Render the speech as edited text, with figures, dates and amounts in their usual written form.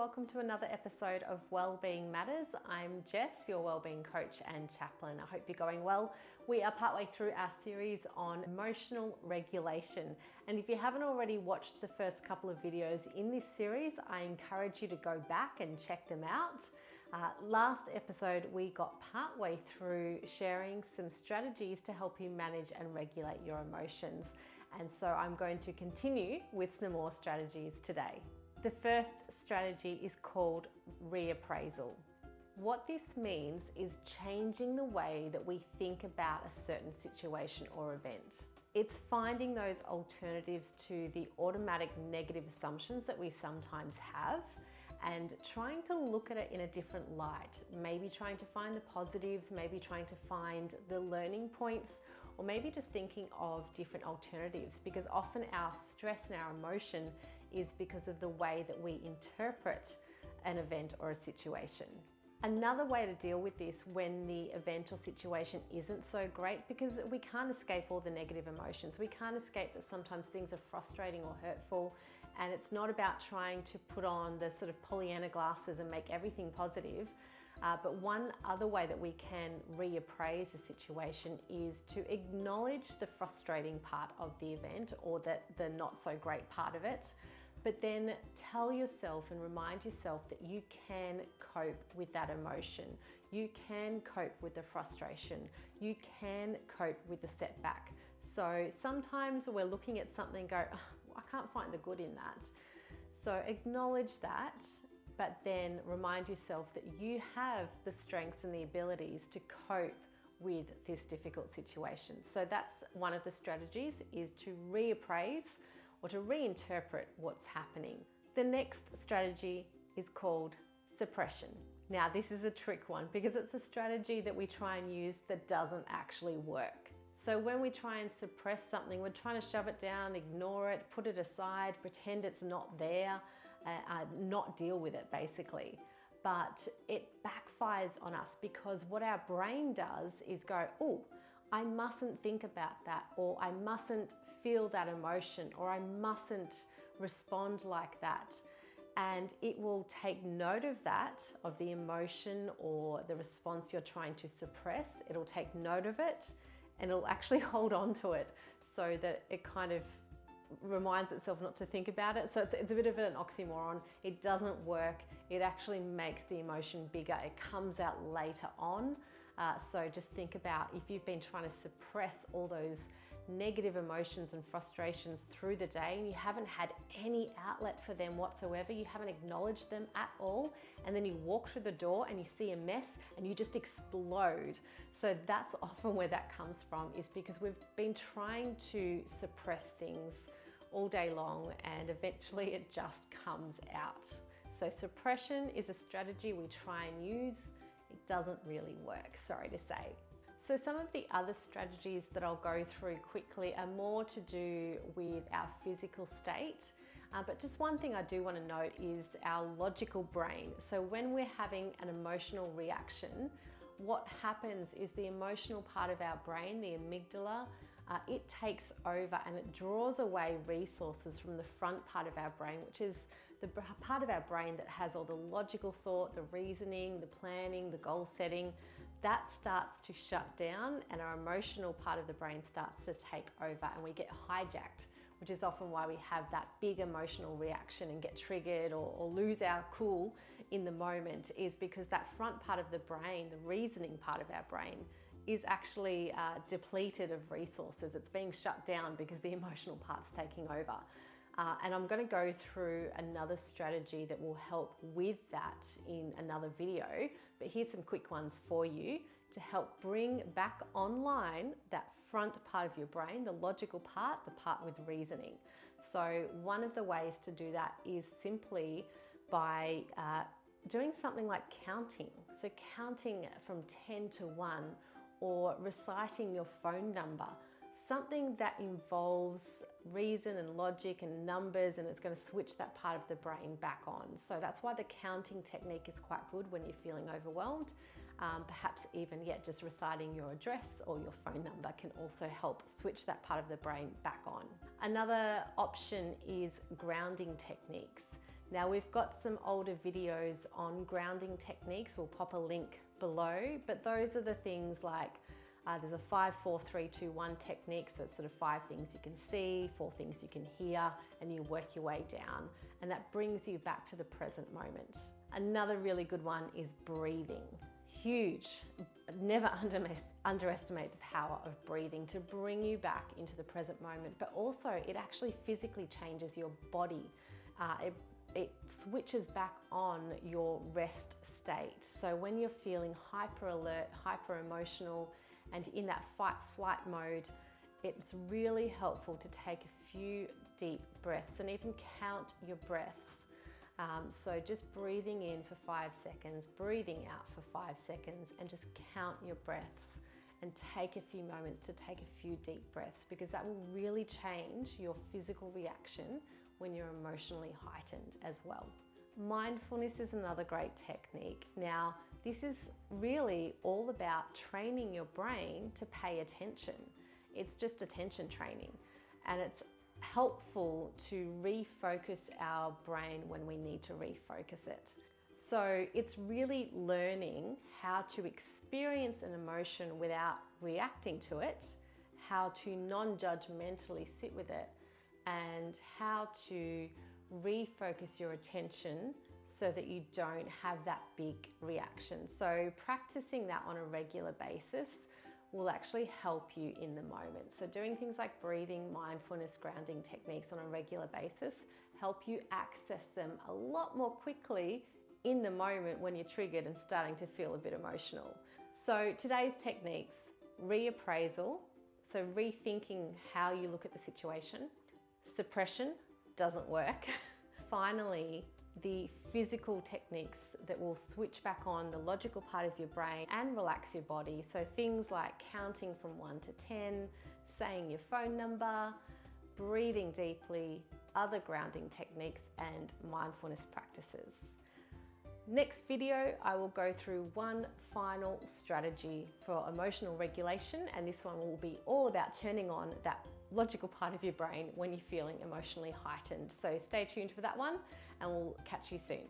welcome to another episode of Wellbeing Matters. I'm Jess, your wellbeing coach and chaplain. I hope you're going well. We are partway through our series on emotional regulation. And if you haven't already watched the first couple of videos in this series, I encourage you to go back and check them out. Last episode, we got partway through sharing some strategies to help you manage and regulate your emotions. And so I'm going to continue with some more strategies today. The first strategy is called reappraisal. What this means is changing the way that we think about a certain situation or event. It's finding those alternatives to the automatic negative assumptions that we sometimes have and trying to look at it in a different light. Maybe trying to find the positives, maybe trying to find the learning points, or maybe just thinking of different alternatives, because often our stress and our emotion is because of the way that we interpret an event or a situation. Another way to deal with this when the event or situation isn't so great, because we can't escape all the negative emotions. We can't escape that sometimes things are frustrating or hurtful, and it's not about trying to put on the sort of Pollyanna glasses and make everything positive. But one other way that we can reappraise a situation is to acknowledge the frustrating part of the event or the not so great part of it, but then tell yourself and remind yourself that you can cope with that emotion. You can cope with the frustration. You can cope with the setback. So sometimes we're looking at something and go, oh, I can't find the good in that. So acknowledge that, but then remind yourself that you have the strengths and the abilities to cope with this difficult situation. So that's one of the strategies, is to reappraise or to reinterpret what's happening. The next strategy is called suppression. Now, this is a trick one because it's a strategy that we try and use that doesn't actually work. So when we try and suppress something, we're trying to shove it down, ignore it, put it aside, pretend it's not there, not deal with it basically. But it backfires on us because what our brain does is go, oh, I mustn't think about that, or I mustn't feel that emotion, or I mustn't respond like that. And it will take note of that, of the emotion or the response you're trying to suppress. It'll take note of it and it'll actually hold on to it so that it kind of reminds itself not to think about it. So it's a bit of an oxymoron. It doesn't work. It actually makes the emotion bigger. It comes out later on. So just think about if you've been trying to suppress all those negative emotions and frustrations through the day and you haven't had any outlet for them whatsoever, you haven't acknowledged them at all, and then you walk through the door and you see a mess and you just explode. So that's often where that comes from, is because we've been trying to suppress things all day long and eventually it just comes out. So suppression is a strategy we try and use. It doesn't really work, sorry to say. So some of the other strategies that I'll go through quickly are more to do with our physical state. But just one thing I do want to note is our logical brain. So when we're having an emotional reaction, what happens is the emotional part of our brain, the amygdala, it takes over and it draws away resources from the front part of our brain, which is the part of our brain that has all the logical thought, the reasoning, the planning, the goal setting. That starts to shut down and our emotional part of the brain starts to take over and we get hijacked, which is often why we have that big emotional reaction and get triggered or lose our cool in the moment, is because that front part of the brain, the reasoning part of our brain, is actually depleted of resources. It's being shut down because the emotional part's taking over. And I'm going to go through another strategy that will help with that in another video, but here's some quick ones for you to help bring back online that front part of your brain, the logical part, the part with reasoning. So one of the ways to do that is simply by doing something like counting. So counting from 10 to 1 or reciting your phone number. Something that involves reason and logic and numbers, and it's going to switch that part of the brain back on. So that's why the counting technique is quite good when you're feeling overwhelmed. Perhaps even, just reciting your address or your phone number can also help switch that part of the brain back on. Another option is grounding techniques. Now we've got some older videos on grounding techniques. We'll pop a link below, but those are the things like there's a 5, 4, 3, 2, 1 technique. So it's sort of 5 things you can see, 4 things you can hear, and you work your way down. And that brings you back to the present moment. Another really good one is breathing. Huge. Never underestimate the power of breathing to bring you back into the present moment, but also it actually physically changes your body. It switches back on your rest state. So when you're feeling hyper alert, hyper emotional, and in that fight-flight mode, it's really helpful to take a few deep breaths and even count your breaths. So just breathing in for 5 seconds, breathing out for 5 seconds, and just count your breaths and take a few moments to take a few deep breaths, because that will really change your physical reaction when you're emotionally heightened as well. Mindfulness is another great technique. Now, this is really all about training your brain to pay attention. It's just attention training, and it's helpful to refocus our brain when we need to refocus it. So it's really learning how to experience an emotion without reacting to it, how to non-judgmentally sit with it, and how to refocus your attention so that you don't have that big reaction. So practicing that on a regular basis will actually help you in the moment. So doing things like breathing, mindfulness, grounding techniques on a regular basis help you access them a lot more quickly in the moment when you're triggered and starting to feel a bit emotional. So today's techniques: reappraisal, so rethinking how you look at the situation. Suppression doesn't work. Finally, the physical techniques that will switch back on the logical part of your brain and relax your body. So things like counting from 1 to 10, saying your phone number, breathing deeply, other grounding techniques, and mindfulness practices. Next video, I will go through one final strategy for emotional regulation, and this one will be all about turning on that logical part of your brain when you're feeling emotionally heightened. So stay tuned for that one, and we'll catch you soon.